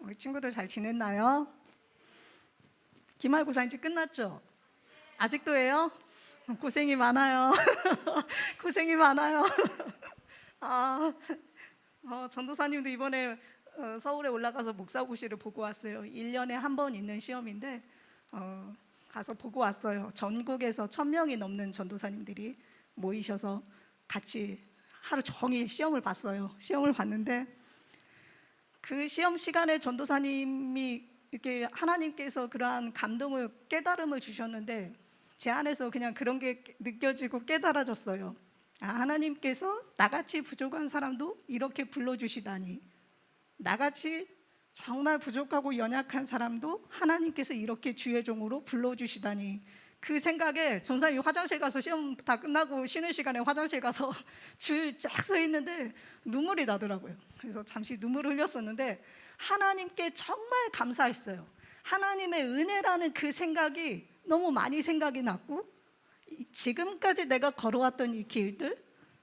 우리 친구들 잘 지냈나요? 기말고사 이제 끝났죠? 아직도 해요? 고생이 많아요. 고생이 많아요. 아, 전도사님도 이번에 서울에 올라가서 목사고시를 보고 왔어요. 1년에 한 번 있는 시험인데 가서 보고 왔어요. 전국에서 1000명이 넘는 전도사님들이 모이셔서 같이 하루 종일 시험을 봤어요. 시험을 봤는데 그 시험 시간에 전도사님이 이렇게 하나님께서 그러한 감동을, 깨달음을 주셨는데 제 안에서 그냥 그런 게 느껴지고 깨달아졌어요. 하나님께서 나같이 부족한 사람도 이렇게 불러주시다니, 나같이 정말 부족하고 연약한 사람도 하나님께서 이렇게 주의 종으로 불러주시다니, 그 생각에 전사님이 화장실 가서 시험 다 끝나고 쉬는 시간에 화장실 가서 줄 쫙 서 있는데 눈물이 나더라고요. 그래서 잠시 눈물을 흘렸었는데 하나님께 정말 감사했어요. 하나님의 은혜라는 그 생각이 너무 많이 생각이 났고, 지금까지 내가 걸어왔던 이 길들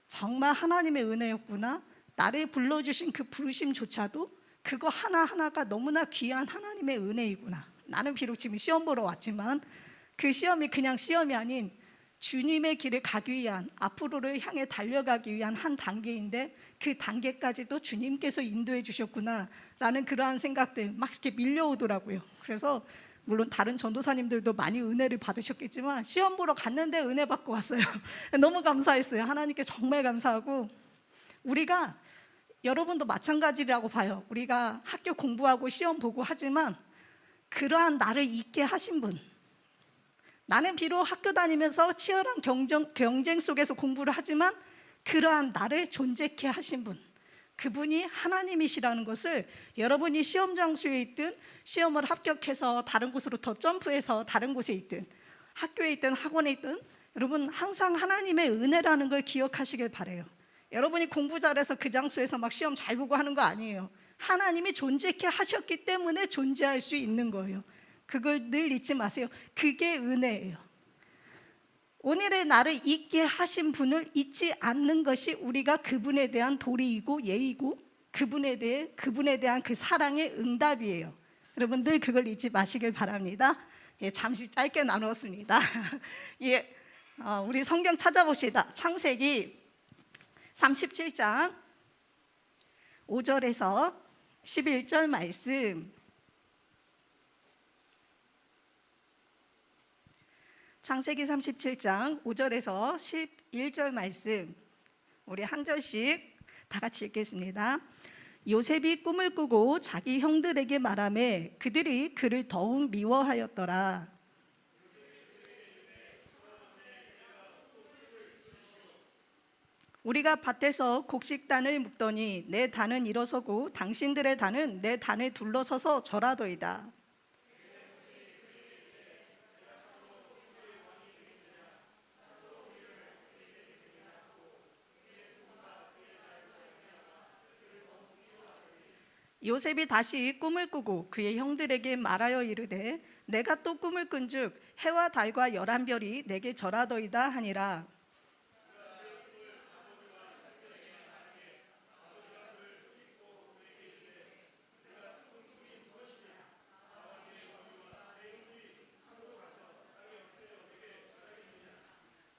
정말 하나님의 은혜였구나, 나를 불러주신 그 부르심조차도 그거 하나하나가 너무나 귀한 하나님의 은혜이구나. 나는 비록 지금 시험 보러 왔지만 그 시험이 그냥 시험이 아닌 주님의 길을 가기 위한, 앞으로를 향해 달려가기 위한 한 단계인데 그 단계까지도 주님께서 인도해 주셨구나 라는 그러한 생각들 막 이렇게 밀려오더라고요. 그래서 물론 다른 전도사님들도 많이 은혜를 받으셨겠지만 시험 보러 갔는데 은혜 받고 왔어요. 너무 감사했어요. 하나님께 정말 감사하고, 우리가, 여러분도 마찬가지라고 봐요. 우리가 학교 공부하고 시험 보고 하지만 그러한 나를 있게 하신 분, 나는 비록 학교 다니면서 치열한 경쟁 속에서 공부를 하지만 그러한 나를 존재케 하신 분, 그분이 하나님이시라는 것을 여러분이 시험 장소에 있든 시험을 합격해서 다른 곳으로 더 점프해서 다른 곳에 있든 학교에 있든 학원에 있든 여러분 항상 하나님의 은혜라는 걸 기억하시길 바라요. 여러분이 공부 잘해서 그 장소에서 막 시험 잘 보고 하는 거 아니에요. 하나님이 존재케 하셨기 때문에 존재할 수 있는 거예요. 그걸 늘 잊지 마세요. 그게 은혜예요. 오늘의 나를 있게 하신 분을 잊지 않는 것이 우리가 그분에 대한 도리이고 예의고 그분에 대한 그 사랑의 응답이에요. 여러분들 그걸 잊지 마시길 바랍니다. 잠시 짧게 나누었습니다. 우리 성경 찾아봅시다. 창세기 37장 5절에서 11절 말씀. 창세기 37장 5절에서 11절 말씀, 우리 한 절씩 다 같이 읽겠습니다. 요셉이 꿈을 꾸고 자기 형들에게 말하매 그들이 그를 더욱 미워하였더라. 우리가 밭에서 곡식단을 묶더니 내 단은 일어서고 당신들의 단은 내 단에 둘러서서 절하더이다. 요셉이 다시 꿈을 꾸고 그의 형들에게 말하여 이르되 내가 또 꿈을 꾼즉 해와 달과 11별이 내게 절하더이다 하니라.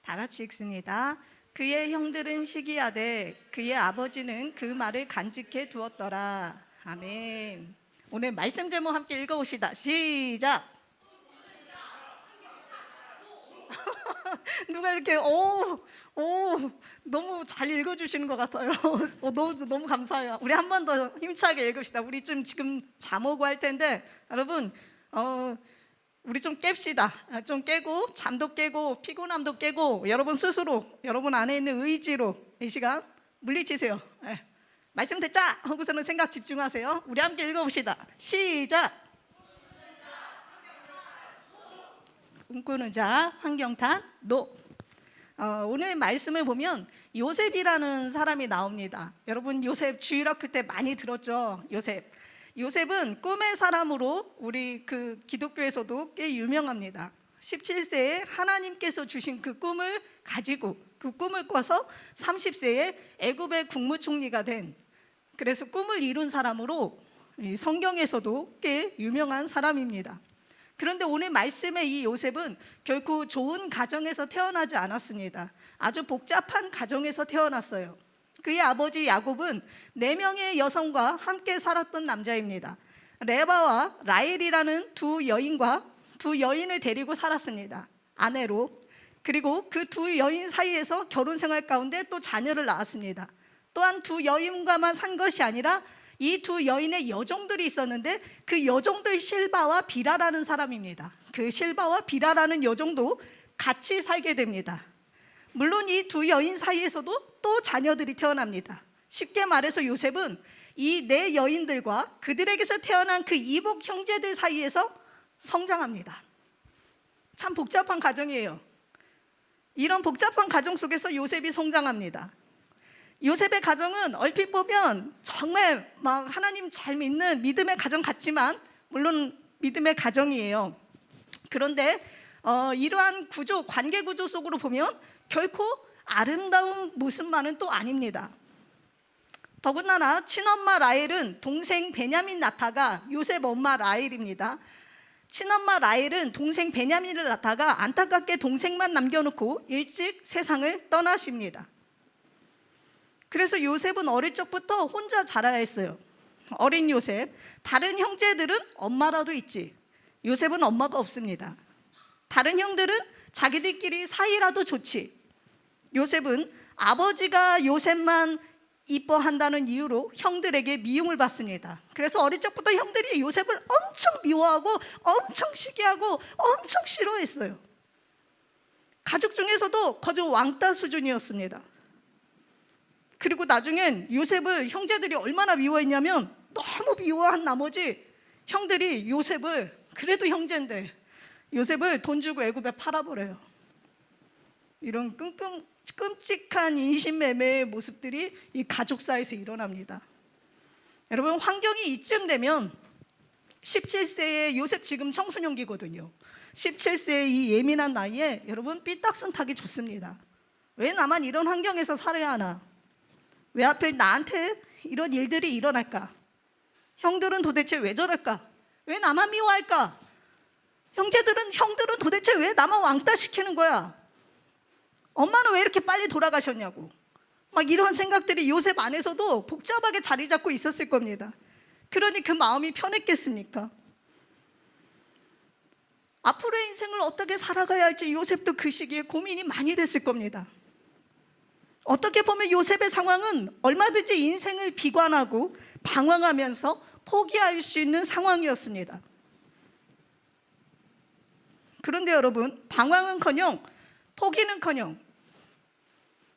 다 같이 읽습니다. 그의 형들은 시기하되 그의 아버지는 그 말을 간직해 두었더라. 아멘. 오늘 말씀 제목 함께 읽어봅시다. 시작. 누가 이렇게 너무 잘 읽어주시는 것 같아요. 너무 감사해요. 우리 한 번 더 힘차게 읽읍시다. 우리 좀 지금 잠 오고 할 텐데 여러분 우리 좀 깹시다. 좀 깨고 잠도 깨고 피곤함도 깨고 여러분 스스로 여러분 안에 있는 의지로 이 시간 물리치세요. 말씀 듣자 하고서는 생각 집중하세요. 우리 함께 읽어봅시다. 시작. 꿈꾸는 자 환경탄 노. 오늘 말씀을 보면 요셉이라는 사람이 나옵니다. 여러분 요셉 주일학교 때 많이 들었죠? 요셉은 꿈의 사람으로 우리 그 기독교에서도 꽤 유명합니다. 17세에 하나님께서 주신 그 꿈을 가지고 그 꿈을 꿔서 30세에 애굽의 국무총리가 된, 그래서 꿈을 이룬 사람으로 이 성경에서도 꽤 유명한 사람입니다. 그런데 오늘 말씀의 이 요셉은 결코 좋은 가정에서 태어나지 않았습니다. 아주 복잡한 가정에서 태어났어요. 그의 아버지 야곱은 4명의 여성과 함께 살았던 남자입니다. 레바와 라헬이라는 두 여인을 데리고 살았습니다. 아내로. 그리고 그 두 여인 사이에서 결혼 생활 가운데 또 자녀를 낳았습니다. 또한 두 여인과만 산 것이 아니라 이 두 여인의 여종들이 있었는데 그 여종들 실바와 비라라는 사람입니다. 그 실바와 비라라는 여종도 같이 살게 됩니다. 물론 이 두 여인 사이에서도 또 자녀들이 태어납니다. 쉽게 말해서 요셉은 이 4여인들과 그들에게서 태어난 그 이복 형제들 사이에서 성장합니다. 참 복잡한 가정이에요. 이런 복잡한 가정 속에서 요셉이 성장합니다. 요셉의 가정은 얼핏 보면 정말 막 하나님 잘 믿는 믿음의 가정 같지만 물론 믿음의 가정이에요. 그런데 이러한 관계 구조 속으로 보면 결코 아름다운 모습만은 또 아닙니다. 더군다나 친엄마 라헬은 동생 베냐민 낳다가 요셉 엄마 라헬입니다. 친엄마 라헬은 동생 베냐민을 낳다가 안타깝게 동생만 남겨놓고 일찍 세상을 떠나십니다. 그래서 요셉은 어릴 적부터 혼자 자라야 했어요. 어린 요셉, 다른 형제들은 엄마라도 있지 요셉은 엄마가 없습니다. 다른 형들은 자기들끼리 사이라도 좋지 요셉은 아버지가 요셉만 이뻐한다는 이유로 형들에게 미움을 받습니다. 그래서 어릴 적부터 형들이 요셉을 엄청 미워하고 엄청 시기하고 엄청 싫어했어요. 가족 중에서도 거저 왕따 수준이었습니다. 그리고 나중엔 요셉을 형제들이 얼마나 미워했냐면 너무 미워한 나머지 형들이 요셉을, 그래도 형제인데 요셉을 돈 주고 애굽에 팔아버려요. 이런 끔찍한 인신매매의 모습들이 이 가족 사이에서 일어납니다. 여러분, 환경이 이쯤 되면 17세의 요셉, 지금 청소년기거든요. 17세의 이 예민한 나이에 여러분 삐딱선 타기 좋습니다. 왜 나만 이런 환경에서 살아야 하나? 왜 하필 나한테 이런 일들이 일어날까? 형들은 도대체 왜 저럴까? 왜 나만 미워할까? 형들은 도대체 왜 나만 왕따 시키는 거야? 엄마는 왜 이렇게 빨리 돌아가셨냐고. 막 이런 생각들이 요셉 안에서도 복잡하게 자리 잡고 있었을 겁니다. 그러니 그 마음이 편했겠습니까? 앞으로의 인생을 어떻게 살아가야 할지 요셉도 그 시기에 고민이 많이 됐을 겁니다. 어떻게 보면 요셉의 상황은 얼마든지 인생을 비관하고 방황하면서 포기할 수 있는 상황이었습니다. 그런데 여러분, 방황은커녕 포기는커녕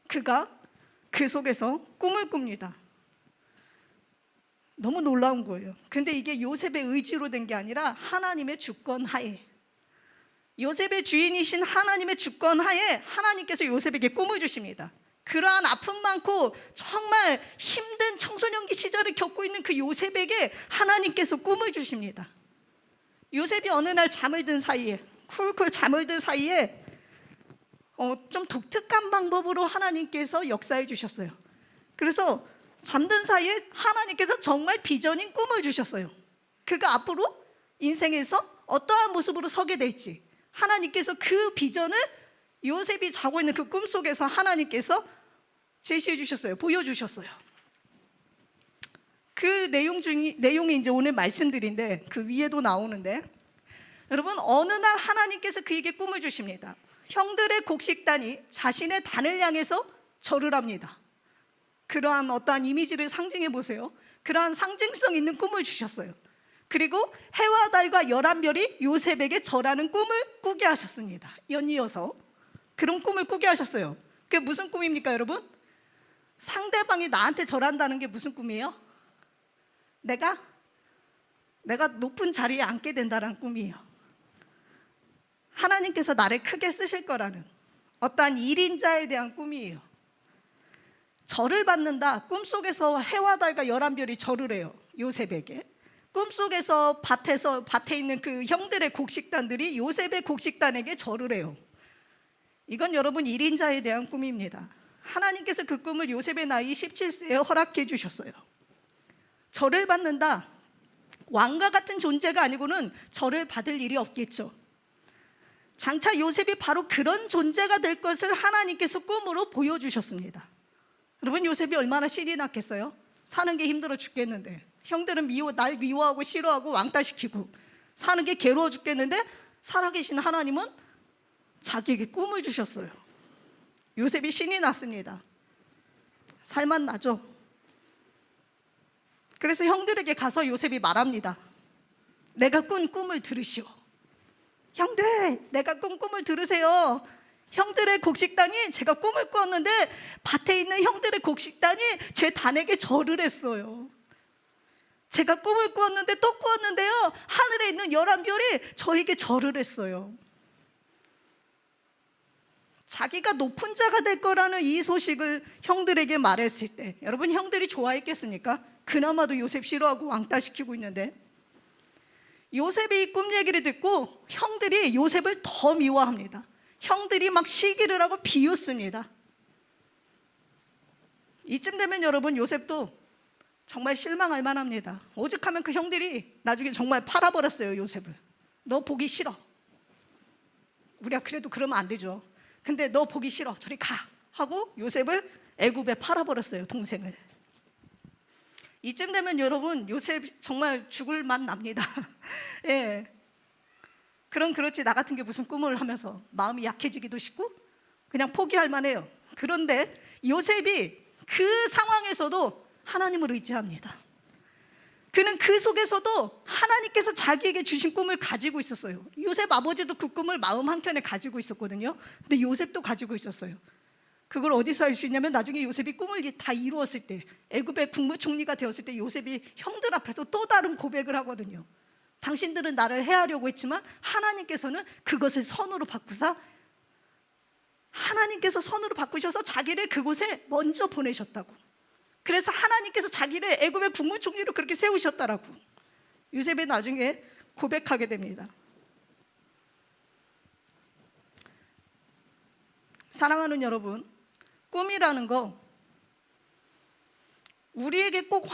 그가 그 속에서 꿈을 꿉니다. 너무 놀라운 거예요. 근데 이게 요셉의 의지로 된 게 아니라 하나님의 주권 하에, 요셉의 주인이신 하나님의 주권 하에 하나님께서 요셉에게 꿈을 주십니다. 그러한 아픔 많고 정말 힘든 청소년기 시절을 겪고 있는 그 요셉에게 하나님께서 꿈을 주십니다. 요셉이 어느 날 잠을 든 사이에, 쿨쿨 잠을 든 사이에 좀 독특한 방법으로 하나님께서 역사해 주셨어요. 그래서 잠든 사이에 하나님께서 정말 비전인 꿈을 주셨어요. 그가 앞으로 인생에서 어떠한 모습으로 서게 될지 하나님께서 그 비전을 요셉이 자고 있는 그 꿈 속에서 하나님께서 제시해 주셨어요. 보여주셨어요. 그 내용이 이제 오늘 말씀드린데 그 위에도 나오는데, 여러분, 어느 날 하나님께서 그에게 꿈을 주십니다. 형들의 곡식단이 자신의 단을 향해서 절을 합니다. 그러한 어떠한 이미지를 상징해 보세요. 그러한 상징성 있는 꿈을 주셨어요. 그리고 해와 달과 11별이 요셉에게 절하는 꿈을 꾸게 하셨습니다. 연이어서 그런 꿈을 꾸게 하셨어요. 그게 무슨 꿈입니까, 여러분? 상대방이 나한테 절한다는 게 무슨 꿈이에요? 내가 높은 자리에 앉게 된다는 꿈이에요. 하나님께서 나를 크게 쓰실 거라는 어떠한 일인자에 대한 꿈이에요. 절을 받는다. 꿈속에서 해와 달과 11별이 절을 해요, 요셉에게. 꿈속에서 밭에 있는 그 형들의 곡식단들이 요셉의 곡식단에게 절을 해요. 이건 여러분 일인자에 대한 꿈입니다. 하나님께서 그 꿈을 요셉의 나이 17세에 허락해 주셨어요. 절을 받는다. 왕과 같은 존재가 아니고는 저를 받을 일이 없겠죠. 장차 요셉이 바로 그런 존재가 될 것을 하나님께서 꿈으로 보여주셨습니다. 여러분, 요셉이 얼마나 신이 났겠어요? 사는 게 힘들어 죽겠는데, 형들은 날 미워하고 싫어하고 왕따시키고 사는 게 괴로워 죽겠는데, 살아계신 하나님은 자기에게 꿈을 주셨어요. 요셉이 신이 났습니다. 살만 나죠. 그래서 형들에게 가서 요셉이 말합니다. 내가 꾼 꿈을 들으시오. 형들, 내가 꾼 꿈을 들으세요. 형들의 곡식단이, 제가 꿈을 꾸었는데 밭에 있는 형들의 곡식단이 제 단에게 절을 했어요. 제가 꿈을 꾸었는데 또 꾸었는데요, 하늘에 있는 11별이 저에게 절을 했어요. 자기가 높은 자가 될 거라는 이 소식을 형들에게 말했을 때, 여러분, 형들이 좋아했겠습니까? 그나마도 요셉 싫어하고 왕따시키고 있는데. 요셉이 이 꿈 얘기를 듣고 형들이 요셉을 더 미워합니다. 형들이 막 시기를 하고 비웃습니다. 이쯤 되면 여러분, 요셉도 정말 실망할 만합니다. 오죽하면 그 형들이 나중에 정말 팔아버렸어요. 요셉을. 너 보기 싫어. 우리가 그래도 그러면 안 되죠. 근데 너 보기 싫어, 저리 가 하고 요셉을 애굽에 팔아버렸어요, 동생을. 이쯤 되면 여러분, 요셉 정말 죽을 맛 납니다. 예. 그럼 그렇지, 나 같은 게 무슨 꿈을 하면서 마음이 약해지기도 쉽고 그냥 포기할 만해요. 그런데 요셉이 그 상황에서도 하나님을 의지합니다. 그는 그 속에서도 하나님께서 자기에게 주신 꿈을 가지고 있었어요. 요셉 아버지도 그 꿈을 마음 한켠에 가지고 있었거든요. 근데 요셉도 가지고 있었어요. 그걸 어디서 알 수 있냐면, 나중에 요셉이 꿈을 다 이루었을 때, 애굽의 국무총리가 되었을 때 요셉이 형들 앞에서 또 다른 고백을 하거든요. 당신들은 나를 해하려고 했지만 하나님께서는 그것을 선으로 바꾸사, 하나님께서 선으로 바꾸셔서 자기를 그곳에 먼저 보내셨다고. 그래서 하나님께서 자기를 애굽의 국무총리로 그렇게 세우셨다라고 요셉이 나중에 고백하게 됩니다. 사랑하는 여러분, 꿈이라는 거 우리에게 꼭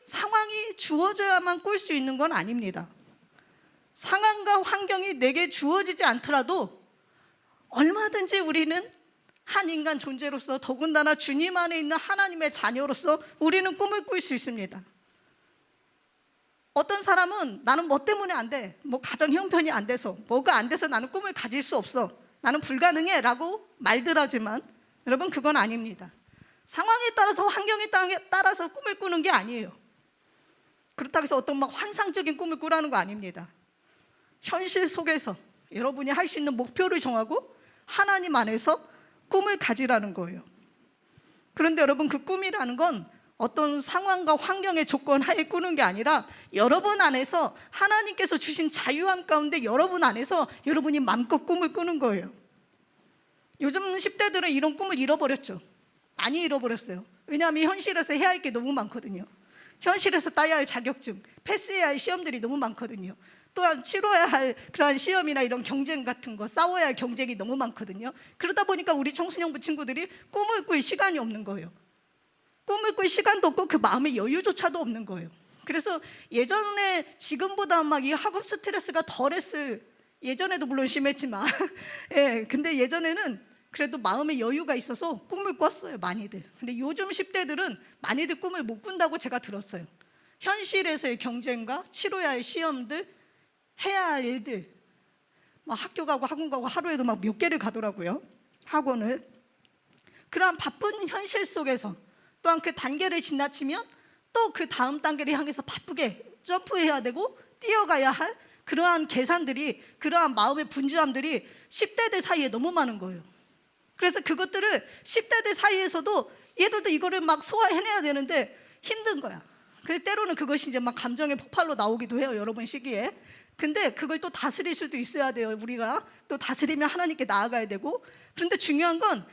상황이 주어져야만 꿀 수 있는 건 아닙니다. 상황과 환경이 내게 주어지지 않더라도 얼마든지 우리는 한 인간 존재로서, 더군다나 주님 안에 있는 하나님의 자녀로서 우리는 꿈을 꿀 수 있습니다. 어떤 사람은 나는 뭐 때문에 안 돼, 뭐 가정 형편이 안 돼서, 뭐가 안 돼서 나는 꿈을 가질 수 없어, 나는 불가능해 라고 말들 하지만 여러분, 그건 아닙니다. 상황에 따라서, 환경에 따라서 꿈을 꾸는 게 아니에요. 그렇다고 해서 어떤 막 환상적인 꿈을 꾸라는 거 아닙니다. 현실 속에서 여러분이 할 수 있는 목표를 정하고 하나님 안에서 꿈을 가지라는 거예요. 그런데 여러분, 그 꿈이라는 건 어떤 상황과 환경의 조건 하에 꾸는 게 아니라 여러분 안에서 하나님께서 주신 자유함 가운데 여러분 안에서 여러분이 마음껏 꿈을 꾸는 거예요. 요즘 10대들은 이런 꿈을 잃어버렸죠. 많이 잃어버렸어요. 왜냐하면 현실에서 해야 할 게 너무 많거든요. 현실에서 따야 할 자격증, 패스해야 할 시험들이 너무 많거든요. 또한 치러야 할 그러한 시험이나 이런 경쟁 같은 거, 싸워야 할 경쟁이 너무 많거든요. 그러다 보니까 우리 청소년부 친구들이 꿈을 꿀 시간이 없는 거예요. 꿈을 꿀 시간도 없고 그 마음의 여유조차도 없는 거예요. 그래서 예전에 지금보다 막 이 학업 스트레스가 덜했을, 예전에도 물론 심했지만 예, 근데 예전에는 그래도 마음의 여유가 있어서 꿈을 꿨어요, 많이들. 근데 요즘 10대들은 많이들 꿈을 못 꾼다고 제가 들었어요. 현실에서의 경쟁과 치러야 할 시험들, 해야 할 일들, 막 학교 가고 학원 가고 하루에도 막 몇 개를 가더라고요, 학원을. 그러한 바쁜 현실 속에서 또한 그 단계를 지나치면 또 그 다음 단계를 향해서 바쁘게 점프해야 되고 뛰어가야 할 그러한 계산들이, 그러한 마음의 분주함들이 10대들 사이에 너무 많은 거예요. 그래서 그것들을 10대들 사이에서도 얘들도 이거를 막 소화해내야 되는데 힘든 거야. 그래서 때로는 그것이 이제 막 감정의 폭발로 나오기도 해요, 여러분 시기에. 근데 그걸 또 다스릴 수도 있어야 돼요. 우리가 또 다스리면 하나님께 나아가야 되고. 그런데 중요한 건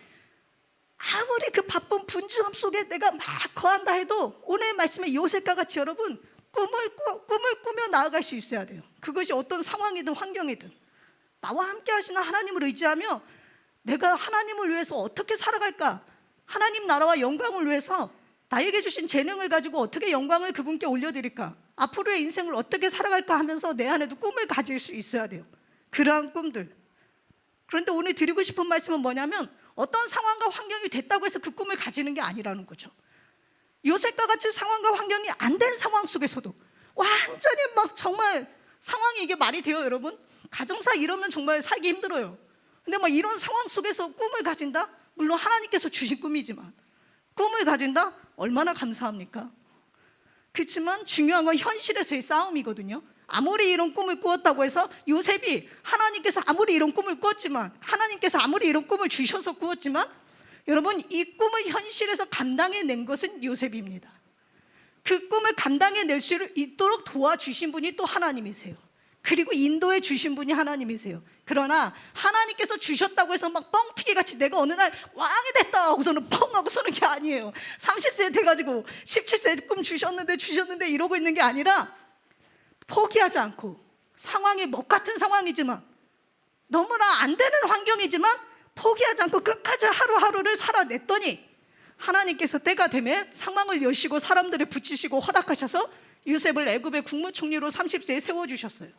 아무리 그 바쁜 분주함 속에 내가 막 거한다 해도 오늘 말씀의 요셉과 같이 여러분 꿈을 꾸며 나아갈 수 있어야 돼요. 그것이 어떤 상황이든 환경이든 나와 함께 하시는 하나님을 의지하며 내가 하나님을 위해서 어떻게 살아갈까, 하나님 나라와 영광을 위해서 나에게 주신 재능을 가지고 어떻게 영광을 그분께 올려드릴까, 앞으로의 인생을 어떻게 살아갈까 하면서 내 안에도 꿈을 가질 수 있어야 돼요. 그러한 꿈들. 그런데 오늘 드리고 싶은 말씀은 뭐냐면, 어떤 상황과 환경이 됐다고 해서 그 꿈을 가지는 게 아니라는 거죠. 요셉과 같이 상황과 환경이 안 된 상황 속에서도 완전히 막 정말 상황이 이게 말이 돼요, 여러분? 가정사 이러면 정말 살기 힘들어요. 근데 막 이런 상황 속에서 꿈을 가진다? 물론 하나님께서 주신 꿈이지만 꿈을 가진다? 얼마나 감사합니까? 그렇지만 중요한 건 현실에서의 싸움이거든요. 아무리 이런 꿈을 꾸었다고 해서 요셉이 하나님께서 아무리 이런 꿈을 꾸었지만, 하나님께서 아무리 이런 꿈을 주셔서 꾸었지만, 여러분, 이 꿈을 현실에서 감당해낸 것은 요셉입니다. 그 꿈을 감당해낼 수 있도록 도와주신 분이 또 하나님이세요. 그리고 인도해 주신 분이 하나님이세요. 그러나 하나님께서 주셨다고 해서 막 뻥튀기 같이 내가 어느 날 왕이 됐다 하고서는 뻥 하고 서는 게 아니에요. 30세 돼가지고 17세 꿈 주셨는데 이러고 있는 게 아니라, 포기하지 않고, 상황이 먹 같은 상황이지만, 너무나 안 되는 환경이지만 포기하지 않고 끝까지 하루하루를 살아냈더니 하나님께서 때가 되면 상황을 여시고 사람들을 붙이시고 허락하셔서 요셉을 애굽의 국무총리로 30세에 세워주셨어요.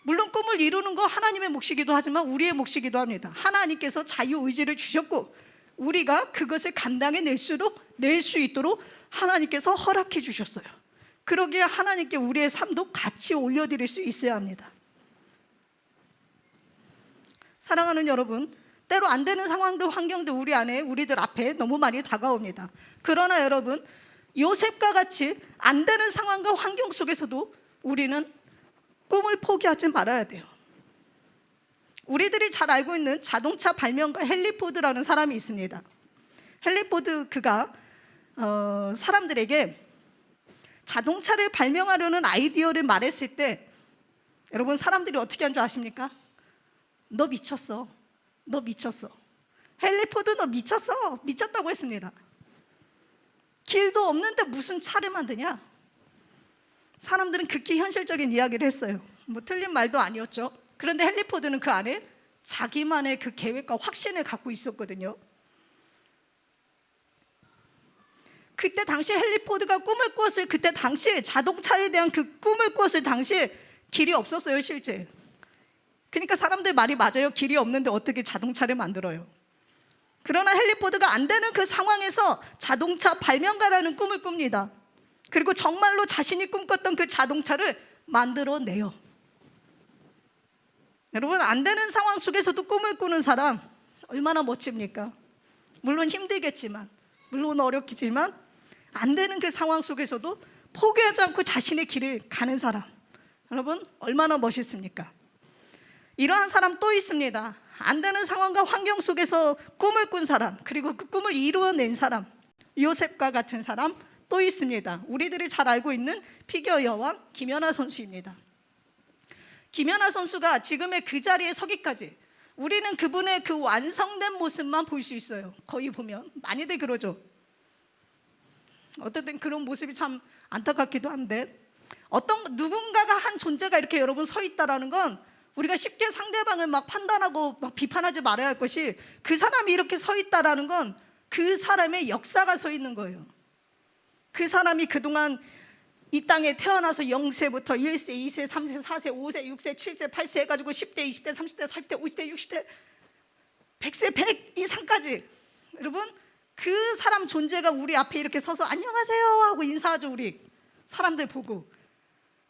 물론 꿈을 이루는 거 하나님의 몫이기도 하지만 우리의 몫이기도 합니다. 하나님께서 자유의지를 주셨고 우리가 그것을 감당해 낼 수 있도록 하나님께서 허락해 주셨어요. 그러기에 하나님께 우리의 삶도 같이 올려드릴 수 있어야 합니다. 사랑하는 여러분, 때로 안 되는 상황들, 환경들 우리들 앞에 너무 많이 다가옵니다. 그러나 여러분, 요셉과 같이 안 되는 상황과 환경 속에서도 우리는 꿈을 포기하지 말아야 돼요. 우리들이 잘 알고 있는 자동차 발명가 헨리 포드라는 사람이 있습니다. 헨리 포드, 그가 사람들에게 자동차를 발명하려는 아이디어를 말했을 때, 여러분, 사람들이 어떻게 한 줄 아십니까? 너 미쳤어. 너 미쳤어. 헨리 포드 너 미쳤어. 미쳤다고 했습니다. 길도 없는데 무슨 차를 만드냐? 사람들은 극히 현실적인 이야기를 했어요. 뭐 틀린 말도 아니었죠. 그런데 헨리 포드는 그 안에 자기만의 그 계획과 확신을 갖고 있었거든요. 그때 당시 헨리 포드가 꿈을 꾸었을 그때 당시에, 자동차에 대한 그 꿈을 꾸었을 당시에 길이 없었어요, 실제. 그러니까 사람들 말이 맞아요. 길이 없는데 어떻게 자동차를 만들어요? 그러나 헨리 포드가 안 되는 그 상황에서 자동차 발명가라는 꿈을 꿉니다. 그리고 정말로 자신이 꿈꿨던 그 자동차를 만들어내요. 여러분, 안 되는 상황 속에서도 꿈을 꾸는 사람 얼마나 멋집니까? 물론 힘들겠지만, 물론 어렵겠지만, 안 되는 그 상황 속에서도 포기하지 않고 자신의 길을 가는 사람, 여러분 얼마나 멋있습니까? 이러한 사람 또 있습니다. 안 되는 상황과 환경 속에서 꿈을 꾼 사람, 그리고 그 꿈을 이루어낸 사람, 요셉과 같은 사람 또 있습니다. 우리들이 잘 알고 있는 피겨 여왕 김연아 선수입니다. 김연아 선수가 지금의 그 자리에 서기까지 우리는 그분의 그 완성된 모습만 볼 수 있어요. 거의 보면 많이들 그러죠. 어떨 땐 그런 모습이 참 안타깝기도 한데, 어떤 누군가가 한 존재가 이렇게 여러분 서 있다라는 건 우리가 쉽게 상대방을 막 판단하고 막 비판하지 말아야 할 것이, 그 사람이 이렇게 서 있다라는 건 그 사람의 역사가 서 있는 거예요. 그 사람이 그동안 이 땅에 태어나서 0세부터 1세, 2세, 3세, 4세, 5세, 6세, 7세, 8세 해가지고 10대, 20대, 30대, 40대, 50대, 60대, 100세, 100 이상까지, 여러분 그 사람 존재가 우리 앞에 이렇게 서서 안녕하세요 하고 인사하죠. 우리 사람들 보고.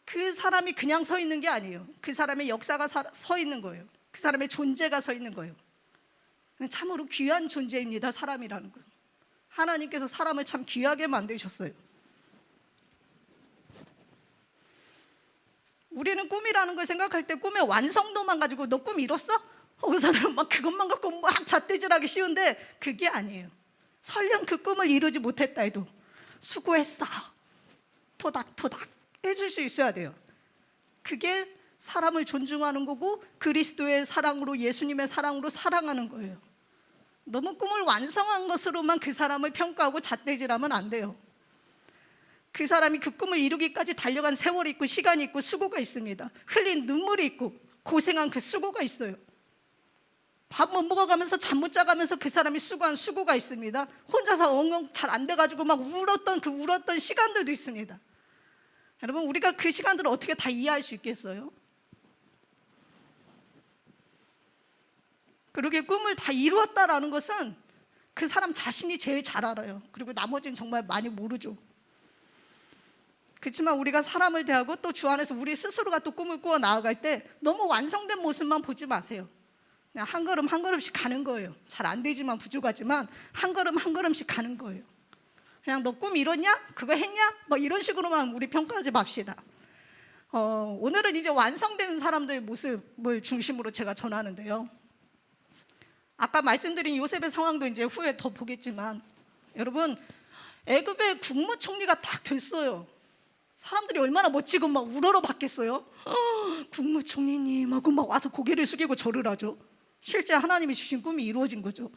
그 사람이 그냥 서 있는 게 아니에요. 그 사람의 역사가 서 있는 거예요. 그 사람의 존재가 서 있는 거예요. 참으로 귀한 존재입니다, 사람이라는 건. 하나님께서 사람을 참 귀하게 만드셨어요. 우리는 꿈이라는 걸 생각할 때 꿈의 완성도만 가지고 너 꿈 이뤘어? 거기서는 막 그것만 갖고 막 잣대질하기 쉬운데 그게 아니에요. 설령 그 꿈을 이루지 못했다 해도 수고했어, 토닥토닥 해줄 수 있어야 돼요. 그게 사람을 존중하는 거고 그리스도의 사랑으로, 예수님의 사랑으로 사랑하는 거예요. 너무 꿈을 완성한 것으로만 그 사람을 평가하고 잣대질하면 안 돼요. 그 사람이 그 꿈을 이루기까지 달려간 세월이 있고 시간이 있고 수고가 있습니다. 흘린 눈물이 있고 고생한 그 수고가 있어요. 밥 못 먹어가면서 잠 못 자가면서 그 사람이 수고한 수고가 있습니다. 혼자서 엉엉 잘 안 돼가지고 막 울었던 시간들도 있습니다. 여러분, 우리가 그 시간들을 어떻게 다 이해할 수 있겠어요? 그렇게 꿈을 다 이루었다라는 것은 그 사람 자신이 제일 잘 알아요. 그리고 나머지는 정말 많이 모르죠. 그렇지만 우리가 사람을 대하고 또 주 안에서 우리 스스로가 또 꿈을 꾸어 나아갈 때 너무 완성된 모습만 보지 마세요. 그냥 한 걸음 한 걸음씩 가는 거예요. 잘 안 되지만 부족하지만 한 걸음 한 걸음씩 가는 거예요. 그냥 너 꿈 이뤘냐? 그거 했냐? 뭐 이런 식으로만 우리 평가하지 맙시다. 오늘은 이제 완성된 사람들의 모습을 중심으로 제가 전하는데요. 아까 말씀드린 요셉의 상황도 이제 후에 더 보겠지만, 여러분, 애굽의 국무총리가 딱 됐어요. 사람들이 얼마나 멋지고 막 우러러 받겠어요? 국무총리님 하고 막 와서 고개를 숙이고 절을 하죠. 실제 하나님이 주신 꿈이 이루어진 거죠.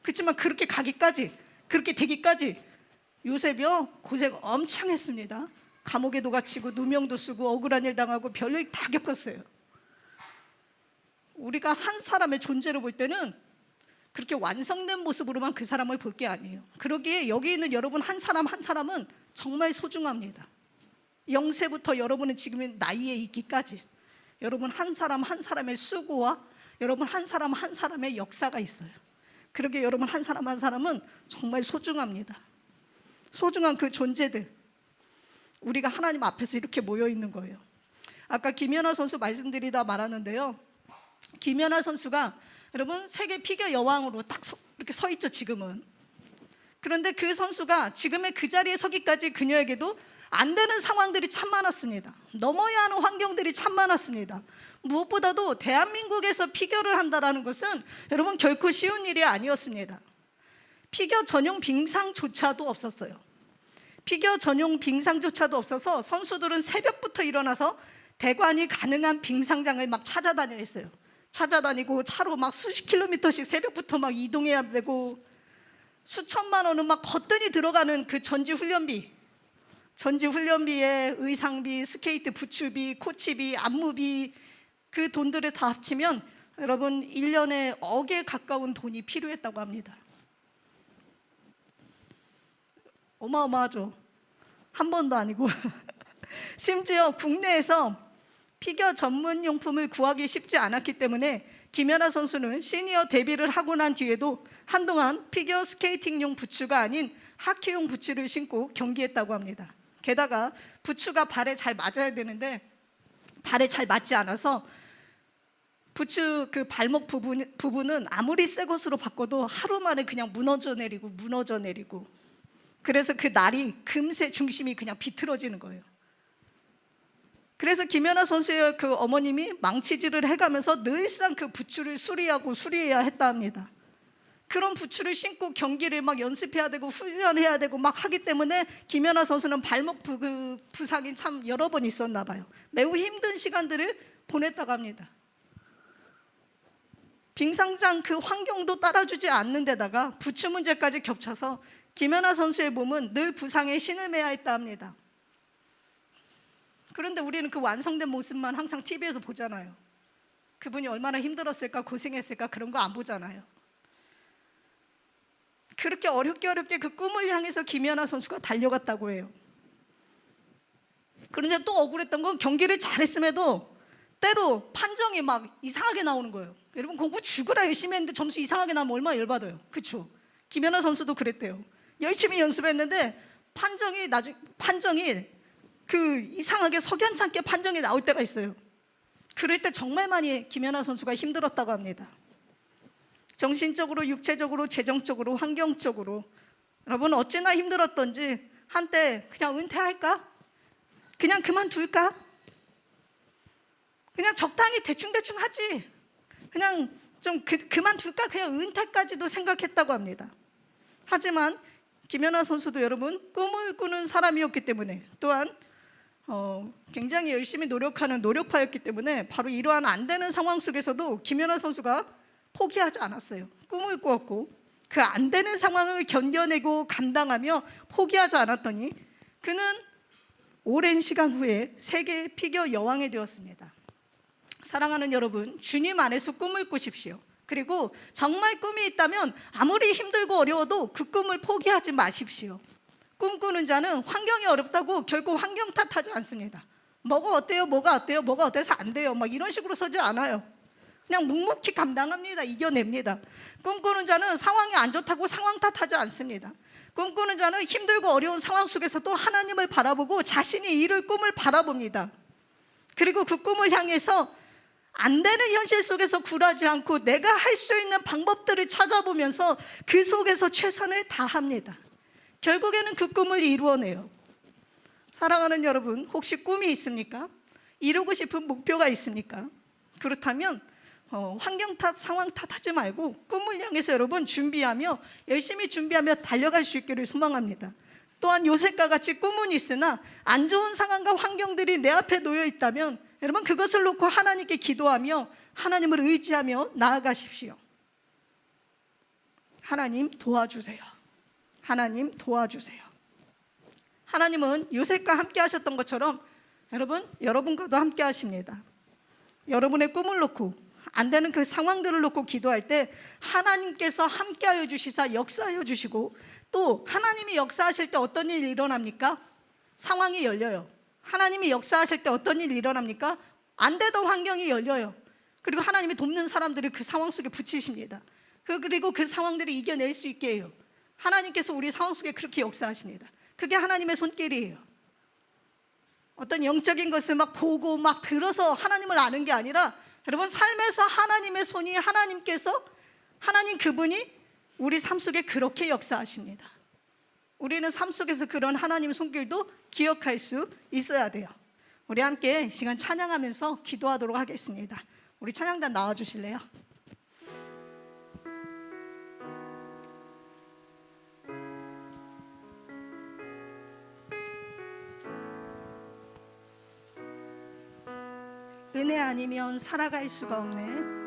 그렇지만 그렇게 가기까지, 그렇게 되기까지 요셉이요 고생 엄청 했습니다. 감옥에도 갇히고 누명도 쓰고 억울한 일 당하고 별일 다 겪었어요. 우리가 한 사람의 존재로 볼 때는 그렇게 완성된 모습으로만 그 사람을 볼 게 아니에요. 그러기에 여기 있는 여러분 한 사람 한 사람은 정말 소중합니다. 영세부터 여러분은 지금의 나이에 있기까지 여러분 한 사람 한 사람의 수고와 여러분 한 사람 한 사람의 역사가 있어요. 그러기에 여러분 한 사람 한 사람은 정말 소중합니다. 소중한 그 존재들, 우리가 하나님 앞에서 이렇게 모여 있는 거예요. 아까 김연아 선수 말씀드리다 말았는데요, 김연아 선수가 여러분 세계 피겨 여왕으로 딱 이렇게 서 있죠 지금은. 그런데 그 선수가 지금의 그 자리에 서기까지 그녀에게도 안 되는 상황들이 참 많았습니다. 넘어야 하는 환경들이 참 많았습니다. 무엇보다도 대한민국에서 피겨를 한다는 것은 여러분 결코 쉬운 일이 아니었습니다. 피겨 전용 빙상조차도 없었어요. 피겨 전용 빙상조차도 없어서 선수들은 새벽부터 일어나서 대관이 가능한 빙상장을 막 찾아다녀야 했어요. 찾아다니고 차로 막 수십 킬로미터씩 새벽부터 막 이동해야 되고, 수천만 원은 막 거뜬히 들어가는 그 전지 훈련비에 의상비, 스케이트 부츠비, 코치비, 안무비, 그 돈들을 다 합치면 여러분 1년에 억에 가까운 돈이 필요했다고 합니다. 어마어마하죠. 한 번도 아니고 심지어 국내에서 피겨 전문 용품을 구하기 쉽지 않았기 때문에 김연아 선수는 시니어 데뷔를 하고 난 뒤에도 한동안 피겨 스케이팅용 부츠가 아닌 하키용 부츠를 신고 경기했다고 합니다. 게다가 부츠가 발에 잘 맞아야 되는데 발에 잘 맞지 않아서 부츠 그 발목 부분은 아무리 새 것으로 바꿔도 하루 만에 그냥 무너져 내리고 그래서 그 날이 금세 중심이 그냥 비틀어지는 거예요. 그래서 김연아 선수의 그 어머님이 망치질을 해가면서 늘상 그 부츠를 수리해야 했다 합니다. 그런 부츠를 신고 경기를 막 연습해야 되고 훈련해야 되고 막 하기 때문에 김연아 선수는 발목 부상이 참 여러 번 있었나 봐요. 매우 힘든 시간들을 보냈다고 합니다. 빙상장 그 환경도 따라주지 않는 데다가 부츠 문제까지 겹쳐서 김연아 선수의 몸은 늘 부상에 신음해야 했다 합니다. 그런데 우리는 그 완성된 모습만 항상 TV에서 보잖아요. 그분이 얼마나 힘들었을까, 고생했을까, 그런 거 안 보잖아요. 그렇게 어렵게 그 꿈을 향해서 김연아 선수가 달려갔다고 해요. 그런데 또 억울했던 건 경기를 잘했음에도 때로 판정이 막 이상하게 나오는 거예요. 여러분 공부 죽으라 열심히 했는데 점수 이상하게 나오면 얼마나 열받아요. 그렇죠? 김연아 선수도 그랬대요. 열심히 연습했는데 판정이 그 이상하게 석연찮게 판정이 나올 때가 있어요. 그럴 때 정말 많이 김연아 선수가 힘들었다고 합니다. 정신적으로, 육체적으로, 재정적으로, 환경적으로 여러분 어찌나 힘들었던지 한때 그냥 은퇴할까? 그냥 그만둘까? 그냥 적당히 대충 하지, 그냥 좀 그만둘까? 그냥 은퇴까지도 생각했다고 합니다. 하지만 김연아 선수도 여러분 꿈을 꾸는 사람이었기 때문에, 또한 굉장히 열심히 노력하는 노력파였기 때문에 바로 이러한 안 되는 상황 속에서도 김연아 선수가 포기하지 않았어요. 꿈을 꾸었고 그 안 되는 상황을 견뎌내고 감당하며 포기하지 않았더니 그는 오랜 시간 후에 세계 피겨 여왕이 되었습니다. 사랑하는 여러분, 주님 안에서 꿈을 꾸십시오. 그리고 정말 꿈이 있다면 아무리 힘들고 어려워도 그 꿈을 포기하지 마십시오. 꿈꾸는 자는 환경이 어렵다고 결코 환경 탓하지 않습니다. 뭐가 어때요? 뭐가 어때요? 뭐가 어때서 안 돼요? 막 이런 식으로 서지 않아요. 그냥 묵묵히 감당합니다. 이겨냅니다. 꿈꾸는 자는 상황이 안 좋다고 상황 탓하지 않습니다. 꿈꾸는 자는 힘들고 어려운 상황 속에서도 하나님을 바라보고 자신이 이룰 꿈을 바라봅니다. 그리고 그 꿈을 향해서 안 되는 현실 속에서 굴하지 않고 내가 할 수 있는 방법들을 찾아보면서 그 속에서 최선을 다합니다. 결국에는 그 꿈을 이루어내요. 사랑하는 여러분, 혹시 꿈이 있습니까? 이루고 싶은 목표가 있습니까? 그렇다면 환경 탓, 상황 탓하지 말고 꿈을 향해서 여러분 준비하며 열심히 준비하며 달려갈 수 있기를 소망합니다. 또한 요셉과 같이 꿈은 있으나 안 좋은 상황과 환경들이 내 앞에 놓여 있다면 여러분 그것을 놓고 하나님께 기도하며 하나님을 의지하며 나아가십시오. 하나님 도와주세요. 하나님 도와주세요. 하나님은 요셉과 함께 하셨던 것처럼 여러분, 여러분과도 함께 하십니다. 여러분의 꿈을 놓고 안 되는 그 상황들을 놓고 기도할 때 하나님께서 함께하여 주시사 역사하여 주시고, 또 하나님이 역사하실 때 어떤 일이 일어납니까? 상황이 열려요. 하나님이 역사하실 때 어떤 일이 일어납니까? 안 되던 환경이 열려요. 그리고 하나님이 돕는 사람들을 그 상황 속에 붙이십니다. 그리고 그 상황들을 이겨낼 수 있게 해요. 하나님께서 우리 상황 속에 그렇게 역사하십니다. 그게 하나님의 손길이에요. 어떤 영적인 것을 막 보고 막 들어서 하나님을 아는 게 아니라 여러분 삶에서 하나님의 손이, 하나님 그분이 우리 삶 속에 그렇게 역사하십니다. 우리는 삶 속에서 그런 하나님의 손길도 기억할 수 있어야 돼요. 우리 함께 시간 찬양하면서 기도하도록 하겠습니다. 우리 찬양단 나와주실래요? 은혜 아니면 살아갈 수가 없네.